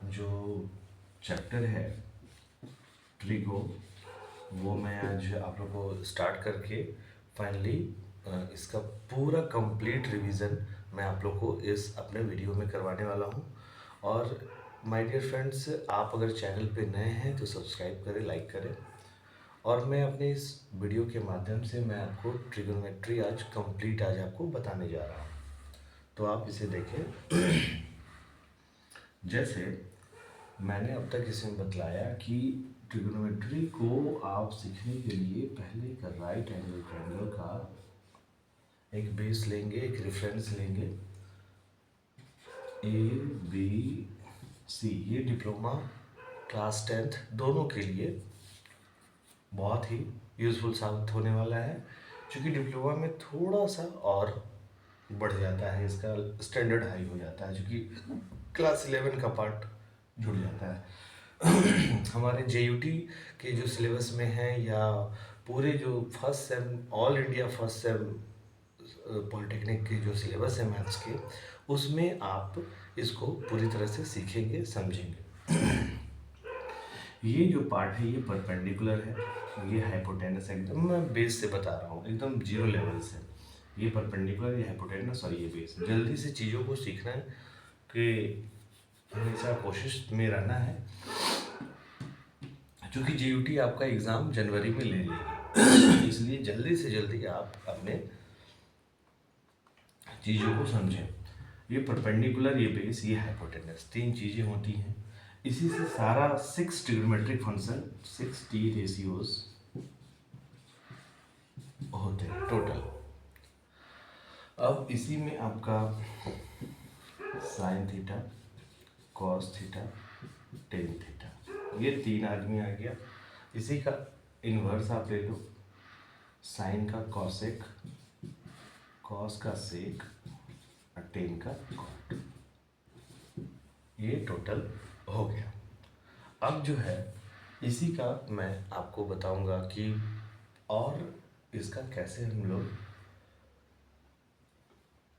जो चैप्टर है ट्रिगो, वो मैं आज आप लोग को स्टार्ट करके फाइनली इसका पूरा कंप्लीट रिवीजन मैं आप लोग को इस अपने वीडियो में करवाने वाला हूँ। और माय डियर फ्रेंड्स, आप अगर चैनल पे नए हैं तो सब्सक्राइब करें, लाइक करें। और मैं अपने इस वीडियो के माध्यम से मैं आपको ट्रिगोनोमेट्री आज कंप्लीट आज आपको बताने जा रहा हूँ, तो आप इसे देखें। जैसे मैंने अब तक इसमें बतलाया कि ट्रिगोनोमेट्री को आप सीखने के लिए पहले एक राइट एंगल ट्रायंगल का एक बेस लेंगे, एक रेफरेंस लेंगे। ए बी सी, ये डिप्लोमा क्लास 10th दोनों के लिए बहुत ही यूज़फुल साबित होने वाला है, क्योंकि डिप्लोमा में थोड़ा सा और बढ़ जाता है, इसका स्टैंडर्ड हाई हो जाता है, क्योंकि क्लास 11 का पार्ट जुड़ जाता है। हमारे JUT के जो सिलेबस में है, या पूरे जो first sem all India first sem polytechnic के जो सिलेबस है मैथ्स के, उसमें आप इसको पूरी तरह से सीखेंगे, समझेंगे। ये जो पार्ट है ये परपेंडिकुलर है, ये हाइपोटेनस, एकदम मैं बेस से बता रहा हूँ, एकदम जीरो लेवल से। ये परपेंडिकुलर, ये हाइपोटेनस और ये बेस। जल्दी से चीज़ों को सीखना है कि हमेशा कोशिश में रहना है, क्योंकि JUT आपका एग्ज़ाम जनवरी में ले लेगी। इसलिए जल्दी से जल्दी आप अपने चीज़ों को समझें। ये परपेंडिकुलर, ये बेस, ये हाइपोटेनस, तीन चीज़ें होती हैं। इसी से सारा 6 ट्रिग्नोमेट्रिक फंक्शन, 6 T रेशियोज होते हैं टोटल। अब इसी में आपका sign theta, cos theta, tan theta, ये तीन आदमी आ गया। इसी का इन्वर्स आप ले लो, साइन का कॉसेक, कॉस का सेक और टेन का कॉट। ये टोटल हो गया। अब जो है इसी का मैं आपको बताऊंगा कि और इसका कैसे हम लोग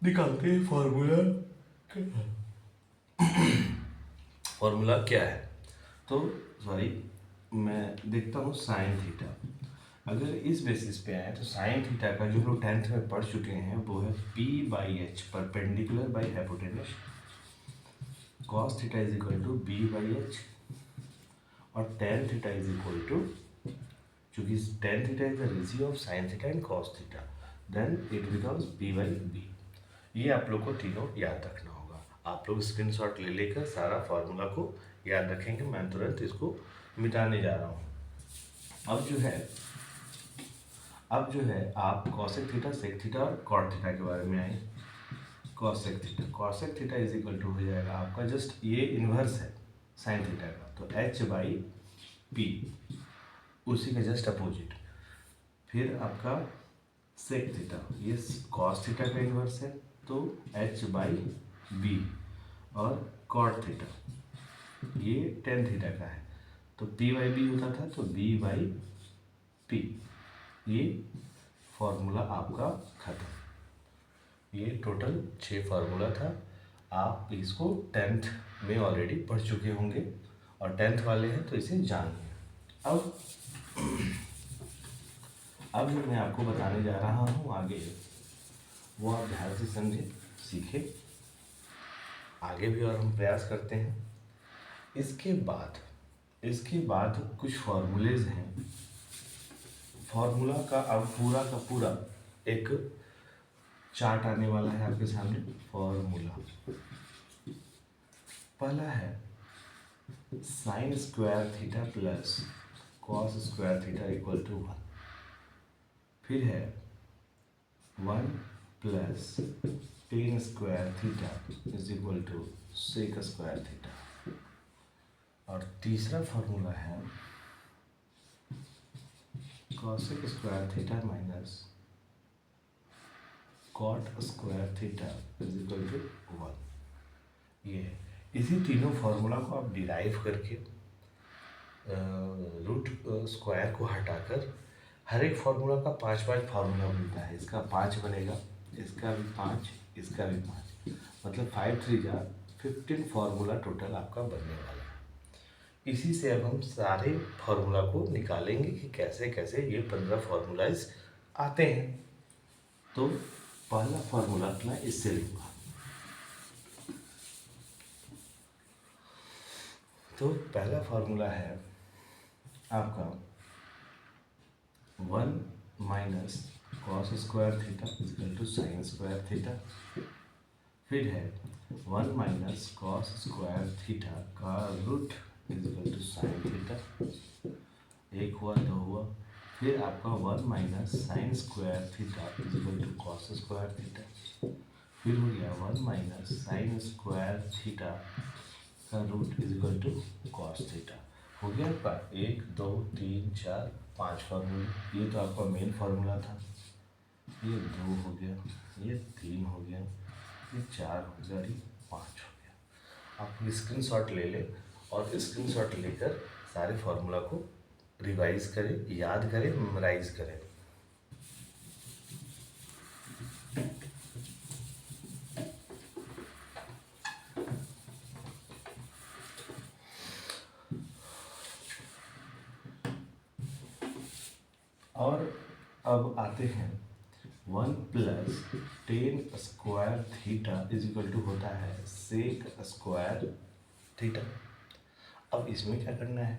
निकालते हैं फॉर्मूला। फॉर्मूला क्या है, तो सॉरी, मैं देखता हूँ साइन थीटा। अगर इस बेसिस पे आए तो साइन थीटा का जो लोग 10th में पढ़ चुके हैं वो है P/H, perpendicular by hypotenuse. Cos theta is equal to B/H और tan theta is equal to, चूंकि tan theta is the ratio of sine theta and cos theta, then it becomes B/B। ये आप लोग को तीनों याद रखना होगा। आप लोग स्क्रीनशॉट ले लेकर सारा फार्मूला को याद रखेंगे। मैं तुरंत इसको मिटाने जा रहा हूँ। अब जो है आप कॉसेक थीटा, सेक थीटा और कॉट थीटा के बारे में आए। Cosec theta is equal to हो जाएगा आपका, जस्ट ये इन्वर्स है साइन थीटा का, तो H/P, उसी का जस्ट अपोजिट। फिर आपका सेक थीटा, ये कॉस थीटा का इन्वर्स है, तो H/B। और कॉट थीटा ये टेन थीटा का है, तो P/B होता था, तो B/P। ये फॉर्मूला आपका खत्म। ये टोटल 6 फार्मूला था। आप इसको 10th में ऑलरेडी पढ़ चुके होंगे, और 10th वाले हैं तो इसे जानिए। अब जो मैं आपको बताने जा रहा हूँ आगे, वो आप ध्यान से समझें, सीखें। आगे भी और हम प्रयास करते हैं। इसके बाद कुछ फॉर्मूलेज हैं। फॉर्मूला का अब पूरा का पूरा एक चार्ट आने वाला है आपके सामने। फॉर्मूला पहला है sine square theta plus cos square theta equal to 1। फिर है 1 plus tan square theta is equal to sec square theta. और तीसरा फॉर्मूला है cosec square theta minus cot square theta is equal to 1। ये है। इसी तीनों फार्मूला को आप डिराइव करके रूट स्क्वायर को हटाकर हर एक फार्मूला का 5-5 फार्मूला बनता है। इसका 5 बनेगा, इसका भी 5, इसका भी 5, मतलब 5 3 जा 15 फार्मूला टोटल आपका बनने वाला है। इसी से अब हम सारे फार्मूला को निकालेंगे कि कैसे कैसे ये 15 फार्मूलाइज आते हैं। तो पहला फार्मूला मैं इससे लूँगा। तो पहला फार्मूला है आपका 1 minus cos square theta equal to sine square theta. फिर है 1 माइनस कॉस स्क्वायर थीटा का root equal to sine theta. एक हुआ, दो हुआ। फिर आपका 1 minus sine square theta equal to cos square theta. फिर हो गया 1 माइनस साइन स्क्वायर थीटा का root equal to cos theta. हो गया आपका 1 2 3 4 5 फार्मूला। ये तो आपका मेन फार्मूला था। ये 2 हो गया, ये 3 हो गया, ये 4 हो गया, ये 5 हो गया। आप स्क्रीनशॉट ले लें और स्क्रीनशॉट लेकर सारे फार्मूला को रिवाइज करें, याद करें, मेमोराइज करें। और अब आते हैं 1 plus 10 square theta is equal to होता है सेक स्क्वायर थीटा। अब इसमें क्या करना है,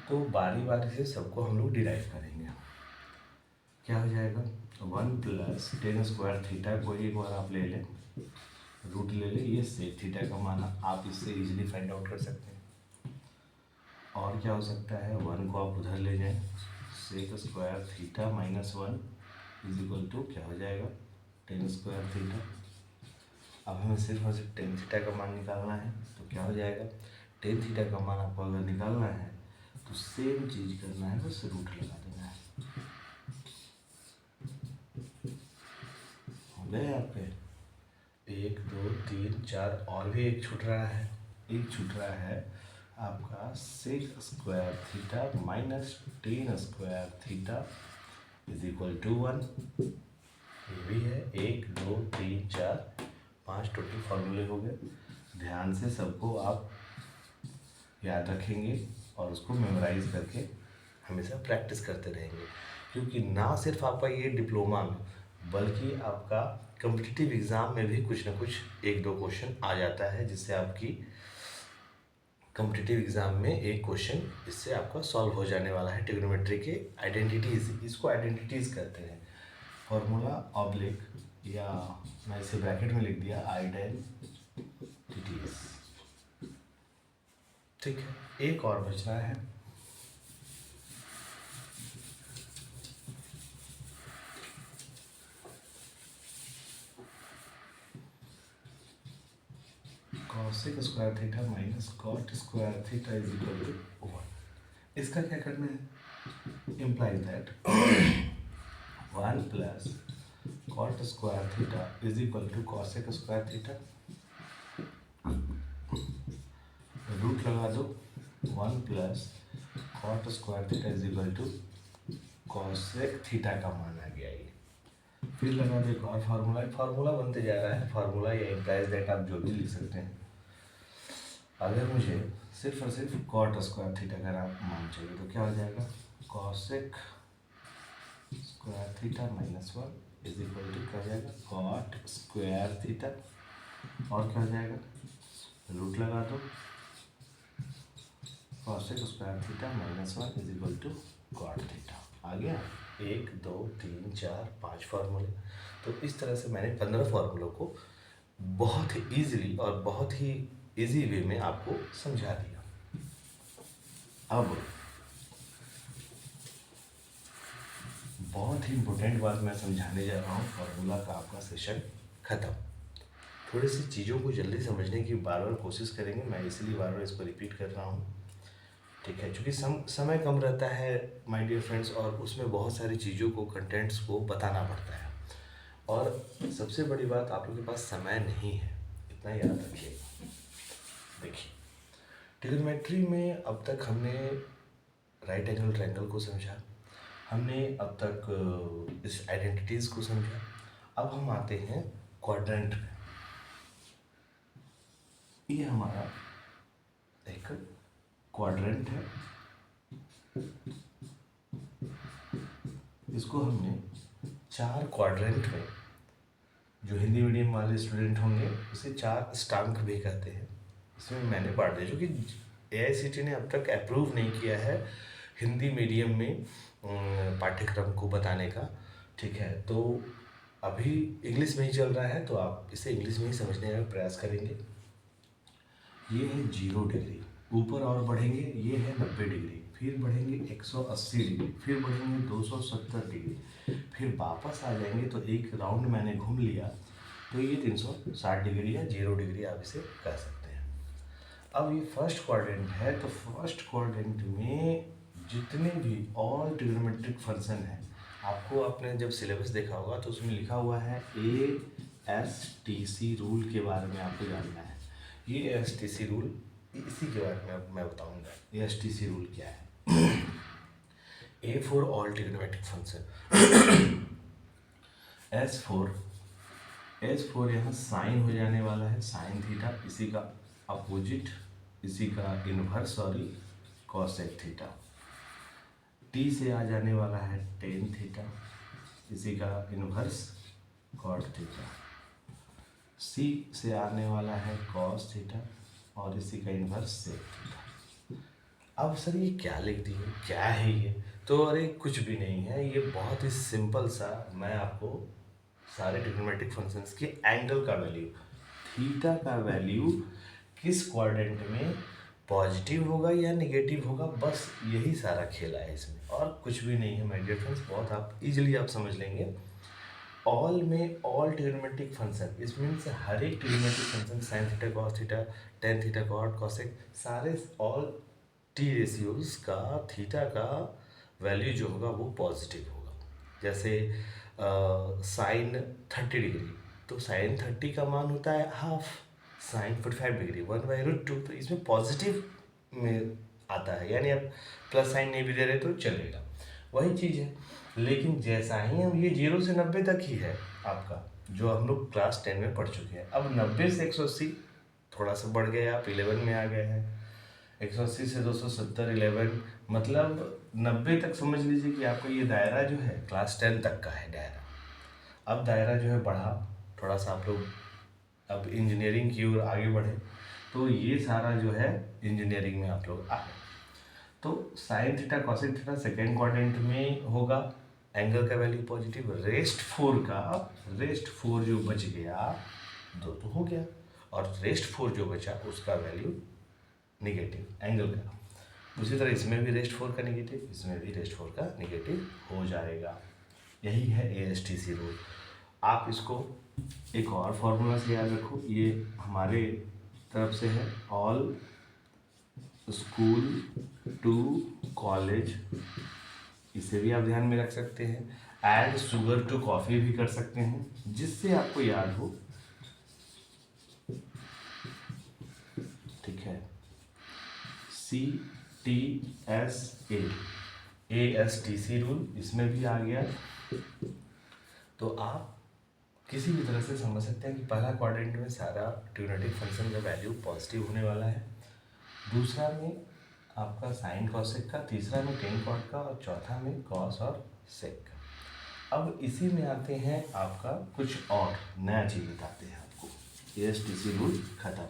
तो बारी बारी से सबको हम लोग डिराइव करेंगे। क्या हो जाएगा, 1 प्लस 10 स्क्वायर थीटा को एक बार आप ले लें, रूट ले लें, ये सेक थीटा का माना आप इससे इजीली फाइंड आउट कर सकते हैं। और क्या हो सकता है, 1 को आप उधर ले जाएं, sec square theta minus 1 is equal to क्या हो जाएगा 10 स्क्वायर थीटा। अब हमें सिर्फ और सिर्फ 10 थीटा का मान निकालना है। तो क्या हो जाएगा, 10 थीटा का मान आपको अगर निकालना है तो सेम चीज करना है, बस रूट लगा देना है। हो गए आपके 1 2 3 4 और भी एक छूट रहा है। एक छूट रहा है आपका sec square theta minus 10 square theta is equal to 1। ये भी है 1 2 3 4 5 टोटल फार्मूले हो गए। ध्यान से सबको आप याद रखेंगे और उसको मेमोराइज करके हमेशा प्रैक्टिस करते रहेंगे, क्योंकि ना सिर्फ आपका ये डिप्लोमा में बल्कि आपका कॉम्पिटिटिव एग्ज़ाम में भी कुछ ना कुछ 1 2 क्वेश्चन आ जाता है, जिससे आपकी कॉम्पिटिटिव एग्ज़ाम में एक क्वेश्चन इससे आपका सॉल्व हो जाने वाला है। ट्रिग्नोमेट्री के आइडेंटिटीज़, इसको आइडेंटिटीज़ कहते हैं। फॉर्मूला ऑब्लिक, या मैं इसे ब्रैकेट में लिख दिया आइडेंटिटीज़। ठीक है, एक और बच रहा है cosec square theta minus cot square theta is equal to 1। इसका क्या करना है, implies that 1 plus cot square theta is equal to cosec square theta. Root लगा दो, 1 plus cot square theta is equal to cosec theta का मान आ गया ये। फिर लगा दो एक और फार्मूला, फार्मूला बनते जा रहा है। फार्मूला या इम्प्लाइज दैट आप जो भी लिख सकते हैं। अगर मुझे सिर्फ और सिर्फ कॉट स्क्वायर थीटा का मान चाहिए तो क्या हो जाएगा, cosec square theta minus 1 is equal to क्या हो जाएगा कॉट स्क्वायर थीटा। और क्या हो जाएगा, रूट लगा दो, cosec square theta minus 1 is equal to cot theta. आ गया 1 2 3 4 5 फार्मूले। तो इस तरह से मैंने 15 फार्मूलों को बहुत ही ईजिली और बहुत ही इजी वे में आपको समझा दिया। अब बहुत ही इम्पोर्टेंट बात मैं समझाने जा रहा हूँ, फार्मूला का आपका सेशन ख़त्म। थोड़ी सी चीज़ों को जल्दी समझने की बार बार कोशिश करेंगे, मैं इसलिए बार बार इसको रिपीट कर रहा हूँ। ठीक है, क्योंकि समय कम रहता है माय डियर फ्रेंड्स, और उसमें बहुत सारी चीज़ों को, कंटेंट्स को बताना पड़ता है। और सबसे बड़ी बात, आप लोगों के पास समय नहीं है, इतना याद रखिएगा। देखिए, ट्रिग्नोमेट्री में अब तक हमने राइट एंगल ट्रायंगल को समझा, हमने अब तक इस आइडेंटिटीज़ को समझा। अब हम आते हैं क्वाड्रेंट में। ये हमारा एक क्वाड्रेंट है, इसको हमने 4 क्वाड्रेंट में, जो हिंदी मीडियम वाले स्टूडेंट होंगे उसे 4 स्टांक भी कहते हैं, इसमें मैंने बांट दिया, जो कि AICTE ने अब तक अप्रूव नहीं किया है हिंदी मीडियम में पाठ्यक्रम को बताने का। ठीक है, तो अभी इंग्लिश में ही चल रहा है, तो आप इसे इंग्लिश में ही समझने का प्रयास करेंगे। ये है 0 डिग्री, ऊपर और बढ़ेंगे ये है 90 डिग्री, फिर बढ़ेंगे 180 डिग्री, फिर बढ़ेंगे 270 डिग्री, फिर वापस आ जाएंगे, तो एक राउंड मैंने घूम लिया, तो ये 360 डिग्री या 0 डिग्री आप इसे कह सकते हैं। अब ये फर्स्ट क्वाड्रेंट है, तो फर्स्ट क्वाड्रेंट में जितने भी ऑल ट्रिग्नोमेट्रिक फंक्शन हैं, आपको आपने जब सिलेबस देखा होगा तो उसमें लिखा हुआ है ASTC रूल के बारे में आपको जानना है। ये ASTC रूल, इसी के बारे में अब मैं बताऊंगा ASTC रूल क्या है। A for all trigonometric function, S for यहाँ साइन हो जाने वाला है, साइन थीटा, इसी का अपोजिट, इसी का inverse sorry cosec theta. T से आ जाने वाला है टेन थीटा, इसी का इन्वर्स कॉट थीटा। C से आने वाला है कॉस थीटा और इसी का इन्वर्स सेक थीटा। अब सर ये क्या लिख दिए, क्या है ये? तो अरे कुछ भी नहीं है, ये बहुत ही सिंपल सा, मैं आपको सारे ट्रिग्नोमेट्रिक फंक्शंस के एंगल का वैल्यू, थीटा का वैल्यू किस क्वाड्रेंट में पॉजिटिव होगा या नेगेटिव होगा, बस यही सारा खेला है इसमें, और कुछ भी नहीं है माय डियर फ्रेंड्स। बहुत आप इजीली आप समझ लेंगे। ऑल में ऑल ट्रिग्नोमेट्रिक फंक्शन, इस मीन्स हर एक trigonometric function, sine theta cos theta tan theta cot cosec, सारे ऑल टी रेशियोज का थीटा का वैल्यू जो होगा वो पॉजिटिव होगा। जैसे साइन 30 डिग्री, तो साइन 30 का मान होता है हाफ, साइन 45 डिग्री 1/√2, तो इसमें पॉजिटिव में आता है, यानी आप प्लस साइन नहीं भी दे रहे तो चलेगा, वही चीज़ है। लेकिन जैसा ही हम ये 0 से 90 तक ही है आपका, जो हम लोग क्लास 10 में पढ़ चुके हैं। अब 90 से 180 थोड़ा सा बढ़ गए, आप 11 में आ गए हैं, 180 से 270 11, मतलब 90 तक समझ लीजिए कि आपका ये दायरा जो है क्लास 10 तक का है दायरा। अब दायरा जो है बढ़ा थोड़ा सा, आप लोग अब इंजीनियरिंग की ओर आगे बढ़े, तो ये सारा जो है इंजीनियरिंग में आप लोग आ गए। तो sine theta cosec theta second quadrant में होगा, एंगल का वैल्यू पॉजिटिव। रेस्ट 4 जो बच गया 2 तो हो गया, और रेस्ट 4 जो बचा उसका वैल्यू निगेटिव एंगल का। उसी तरह इसमें भी रेस्ट 4 का निगेटिव, इसमें भी रेस्ट 4 का निगेटिव हो जाएगा। यही है ASTC रूल। आप इसको एक और फॉर्मूला से याद रखो, ये हमारे तरफ से है, ऑल स्कूल टू कॉलेज, इसे भी आप ध्यान में रख सकते हैं। ऐड शुगर टू कॉफ़ी भी कर सकते हैं, जिससे आपको याद हो। ठीक है, CTSA ASTC रूल इसमें भी आ गया। तो आप किसी भी तरह से समझ सकते हैं कि पहला क्वाड्रेंट में सारा ट्रिग्नोमेट्रिक फंक्शन का वैल्यू पॉजिटिव होने वाला है, दूसरा में आपका साइन कॉसेक का, तीसरा में टेन कॉट का, और चौथा में कॉस और सेक का। अब इसी में आते हैं आपका कुछ और नया चीज़ बताते हैं आपको। ASTC रूल खत्म।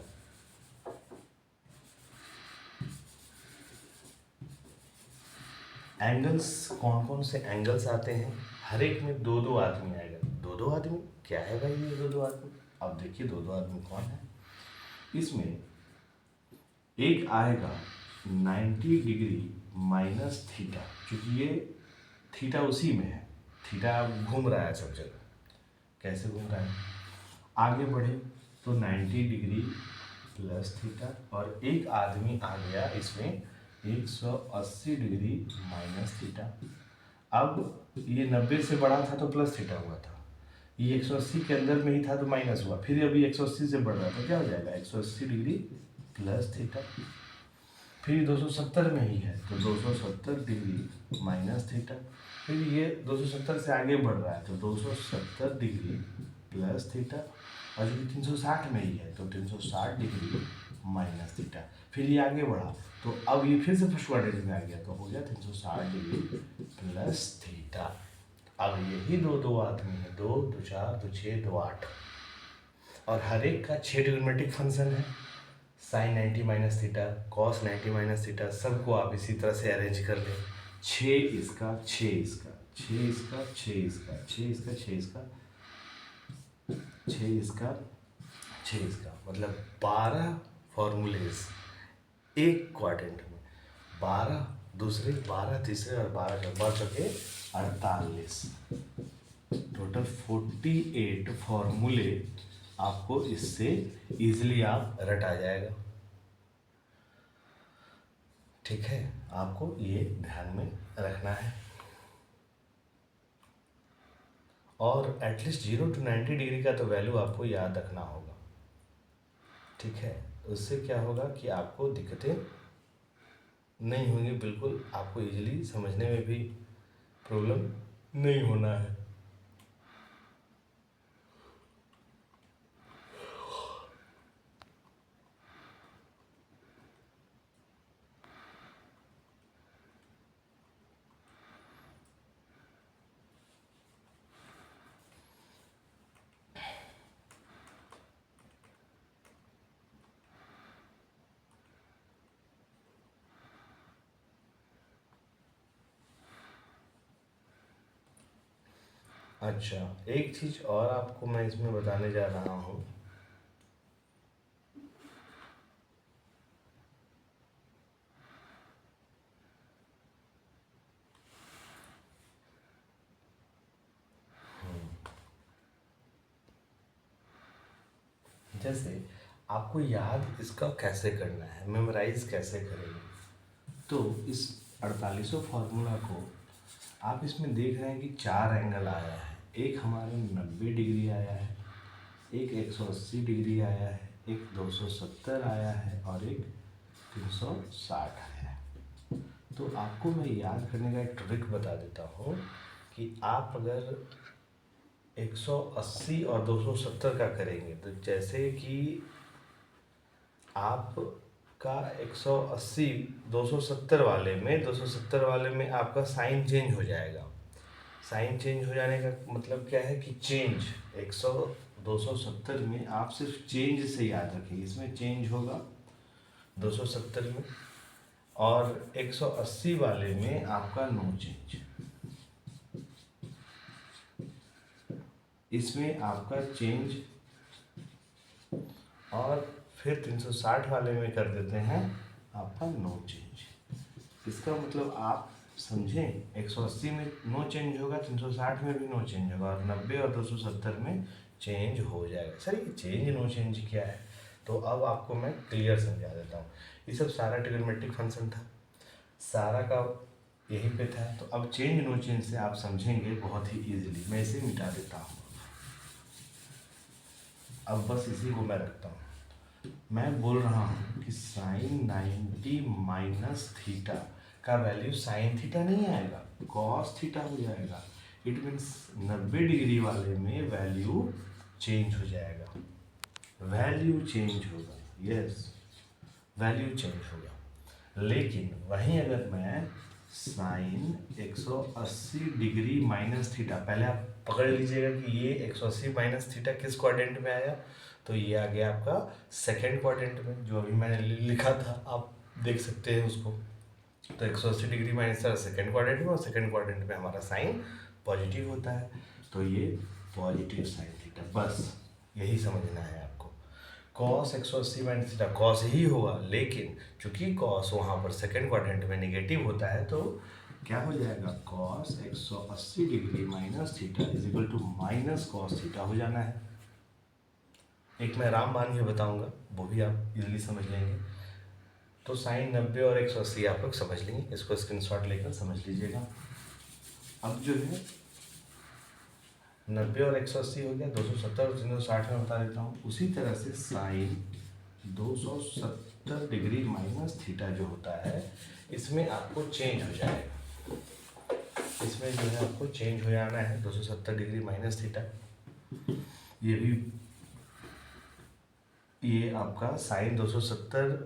एंगल्स, कौन कौन से एंगल्स आते हैं? हर एक में 2-2 आदमी आएगा। 2-2 आदमी क्या है भाई ये 2-2 आदमी? अब देखिए 2-2 आदमी कौन है। इसमें एक आएगा 90 डिग्री माइनस थीटा, क्योंकि ये थीटा उसी में है, थीटा घूम रहा है सब जगह। कैसे घूम रहा है? आगे बढ़े तो 90 डिग्री प्लस थीटा, और एक आदमी आ गया इसमें 180 डिग्री माइनस थीटा। अब ये 90 से बड़ा था तो प्लस थीटा हुआ था, ये 180 के अंदर में ही था तो माइनस हुआ, फिर अभी 180 से बढ़ रहा था, क्या हो जाएगा 180 डिग्री प्लस थीटा। फिर 270 में ही है तो 270 डिग्री माइनस थीटा। फिर ये 270 से आगे बढ़ रहा है तो 270 डिग्री प्लस थीटा, और जो 360 में ही है तो 360 डिग्री माइनस थीटा। फिर ये आगे बढ़ा तो अब ये फिर से फर्स्ट क्वाड्रेंट में आ गया, तो हो गया 360 डिग्री प्लस थीटा। अब यही दो आदमी है, 2 2 4 2 6 2 8, और हर एक का 6 ट्रिग्नोमेट्रिक फंक्शन है। Sine 90 minus theta, cos 90 minus theta, सबको आप इसी तरह से अरेंज कर लें। 6 इसका 6 इसका 6 इसका 6 इसका 6 इसका 6 इसका 6 इसका 6 इसका, मतलब 12 फॉर्मूलेज एक क्वाड्रेंट में, 12 दूसरे, 12 तीसरे और 12 चौके 48, टोटल 48 फॉर्मूले आपको इससे इजीली आप रटा जाएगा। ठीक है, आपको ये ध्यान में रखना है, और एटलीस्ट 0 to 90 डिग्री का तो वैल्यू आपको याद रखना होगा। ठीक है, उससे क्या होगा कि आपको दिक्कतें नहीं होंगी, बिल्कुल आपको इजीली समझने में भी प्रॉब्लम नहीं होना है। अच्छा, एक चीज़ और आपको मैं इसमें बताने जा रहा हूँ। जैसे आपको याद इसका कैसे करना है, मेमोराइज कैसे करेंगे, तो इस 48 फार्मूला को आप इसमें देख रहे हैं कि 4 एंगल आया है। एक हमारे 90 डिग्री आया है, एक 180 डिग्री आया है, एक 270 आया है, और एक 360 आया है। तो आपको मैं याद करने का एक ट्रिक बता देता हूँ कि आप अगर 180 और 270 का करेंगे, तो जैसे कि आपका 180 270 वाले में आपका साइन चेंज हो जाएगा। साइन चेंज हो जाने का मतलब क्या है कि चेंज 100 270 में आप सिर्फ चेंज से याद रखेंगे, इसमें चेंज होगा 270 में, और 180 वाले में आपका नो चेंज, इसमें आपका चेंज, और फिर 360 वाले में कर देते हैं आपका नो चेंज। इसका मतलब आप समझें, 180 में नो चेंज होगा, 360 में भी नो चेंज होगा, और 90 और 270 में चेंज हो जाएगा। सर ये चेंज नो चेंज क्या है, तो अब आपको मैं क्लियर समझा देता हूँ। ये सब सारा ट्रिग्नोमेट्रिक फंक्शन था, सारा का यहीं पे था। तो अब चेंज नो चेंज से आप समझेंगे बहुत ही ईजिली। मैं इसे मिटा देता हूँ, अब बस इसी को मैं रखता हूँ। मैं बोल रहा हूँ कि साइन 90 माइनस थीटा का वैल्यू साइन थीटा नहीं आएगा, कॉस थीटा हो जाएगा। इट मीन्स 90 डिग्री वाले में वैल्यू चेंज हो जाएगा, वैल्यू चेंज होगा, यस वैल्यू चेंज होगा। लेकिन वहीं अगर मैं साइन 180 डिग्री माइनस थीटा, पहले आप पकड़ लीजिएगा कि ये 180 माइनस थीटा किस क्वाड्रेंट में आया, तो ये आ गया आपका सेकेंड क्वाड्रेंट में, जो अभी मैंने लिखा था, आप देख सकते हैं उसको। तो 180 डिग्री माइनस था सेकेंड क्वाड्रेंट में, और सेकेंड क्वाड्रेंट में हमारा साइन पॉजिटिव होता है, तो ये पॉजिटिव साइन थीटा, बस यही समझना है आपको। कॉस 180 माइनस थीटा कॉस ही होगा, लेकिन चूंकि कॉस वहाँ पर सेकेंड क्वाड्रेंट में नेगेटिव होता है, तो क्या हो जाएगा, cos 180 degree minus theta is equal to minus cos theta हो जाना है। एक मैं रामबाण भी बताऊंगा, वो भी आप इजीली समझ लेंगे। तो साइन 90 और 180 आप लोग समझ लेंगे, इसको स्क्रीनशॉट लेकर समझ लीजिएगा। अब जो है 90 और 180 हो गया, 270 और 360 में बता देता हूँ। उसी तरह से साइन 270 डिग्री माइनस थीटा जो होता है, इसमें आपको चेंज हो जाएगा, इसमें जो है आपको चेंज हो जाना है 270 डिग्री माइनस थीटा। ये भी ये आपका साइन 270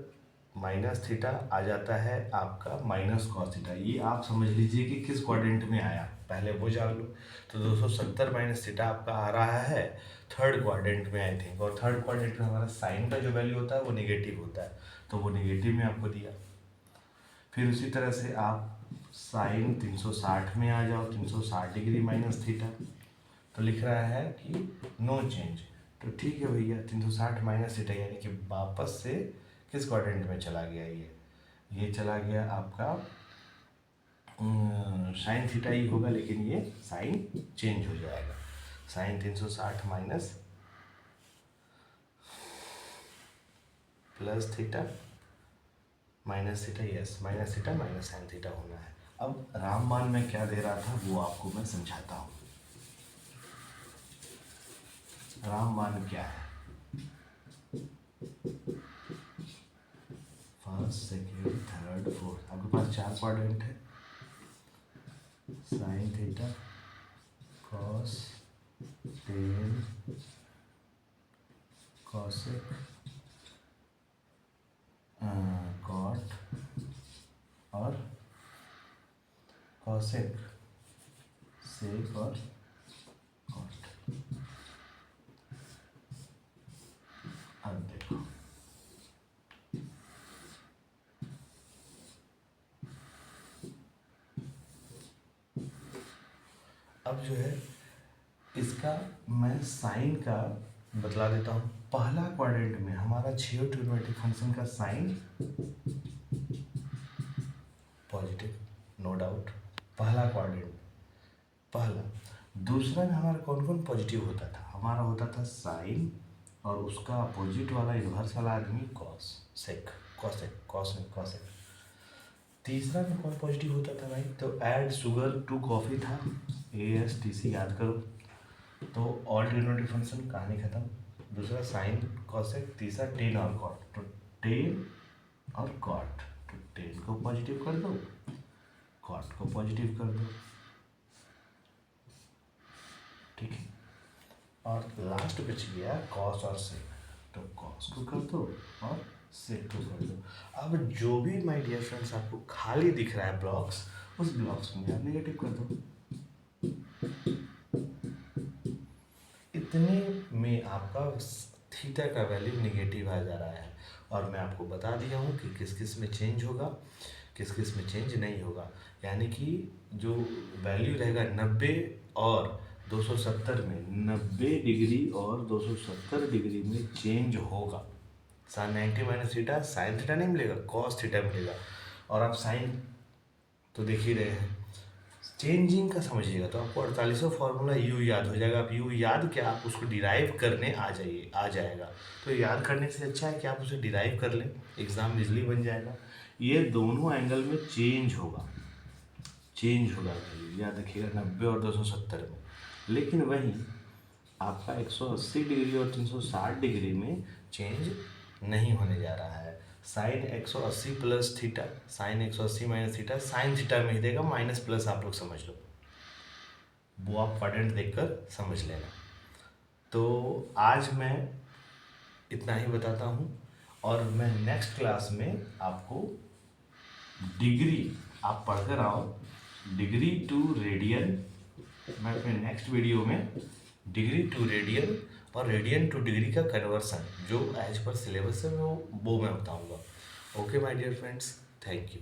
माइनस थीटा आ जाता है आपका माइनस कॉस थीटा। ये आप समझ लीजिए कि किस क्वाड्रेंट में आया, पहले वो जान लो। तो 270 माइनस थीटा आपका आ रहा है थर्ड क्वाड्रेंट में आई थिंक, और थर्ड क्वाड्रेंट में हमारा साइन का जो वैल्यू होता है वो नेगेटिव होता है, तो वो नेगेटिव में आपको दिया। फिर उसी तरह से आप साइन 360 में आ जाओ, 360 डिग्री माइनस थीटा, तो लिख रहा है कि नो चेंज। तो ठीक है भैया, 360 माइनस थीटा यानी कि वापस से किस क्वाड्रेंट में चला गया, ये चला गया आपका साइन थीटा ही होगा, लेकिन ये साइन चेंज हो जाएगा। Sine 360 minus plus theta minus theta, yes minus theta minus sine theta होना है। अब रामबाण में क्या दे रहा था वो आपको मैं समझाता हूँ। रामबाण क्या है, फर्स्ट सेकेंड थर्ड फोर्थ, आपके पास 4 क्वाड्रेंट है। Sine theta cos tan cosec cot और कॉसेक सेक और कॉट। अब देखो अब जो है इसका मैं साइन का बतला देता हूँ। पहला क्वाड्रेंट में हमारा जियो ट्रिग्नोमेट्रिक फंक्शन का साइन पॉजिटिव, नो डाउट, पहला क्वाड्रेंट पहला। दूसरा में हमारा कौन कौन पॉजिटिव होता था, हमारा होता था साइन और उसका अपोजिट वाला इन्वर्स वाला आदमी कॉस सेक, कॉसेक कॉस में कॉसेक। तीसरा में कौन पॉजिटिव होता था भाई, तो ऐड शुगर टू कॉफ़ी था, ASTC याद करो। तो ऑल ट्रिग्नोमेट्रिक फंक्शन कहानी खत्म। दूसरा साइन कॉसेक, तीसरा टेन और कॉट, तो टेन और कॉट, तो टेन को पॉजिटिव कर दो, कॉट को पॉजिटिव कर दो, ठीक है। और लास्ट बच गया कॉस और सेक, तो कॉस को कर दो और सेक को कर दो। अब जो भी माय डियर फ्रेंड्स आपको खाली दिख रहा है ब्लॉक्स, उस ब्लॉक्स में आप नेगेटिव कर दो। इतने में आपका थीटा का वैल्यू नेगेटिव आ जा रहा है, और मैं आपको बता दिया हूँ कि किस किस में चेंज होगा, किस किस में चेंज नहीं होगा। यानी कि जो वैल्यू रहेगा 90 और 270 में, 90 डिग्री और 270 डिग्री में चेंज होगा। Sine 90 minus theta sine theta नहीं मिलेगा, कॉस थीटा मिलेगा। और आप साइन तो देख ही रहे हैं, चेंजिंग का समझिएगा तो आपको 48वां फॉर्मूला यू याद हो जाएगा। आप यू याद क्या, आप उसको डिराइव करने आ जाएगा। तो याद करने से अच्छा है कि आप उसे डिराइव कर लें, एग्जाम इजली बन जाएगा। ये दोनों एंगल में चेंज होगा वैल्यू, याद रखिएगा 90 और 270 में। लेकिन वहीं आपका 180 डिग्री और 360 डिग्री में चेंज नहीं होने जा रहा है। Sine 180 plus theta, sine 180 minus theta sine theta में ही देगा, माइनस प्लस आप लोग समझ लो, वो आप क्वाड्रेंट देखकर समझ लेना। तो आज मैं इतना ही बताता हूँ, और मैं नेक्स्ट क्लास में आपको डिग्री आप पढ़कर आओ, डिग्री टू रेडियन, मैं अपने नेक्स्ट वीडियो में डिग्री टू रेडियन और रेडियन टू डिग्री का कन्वर्सन जो एज पर सिलेबस है वो मैं बताऊंगा। Okay my dear friends, thank you.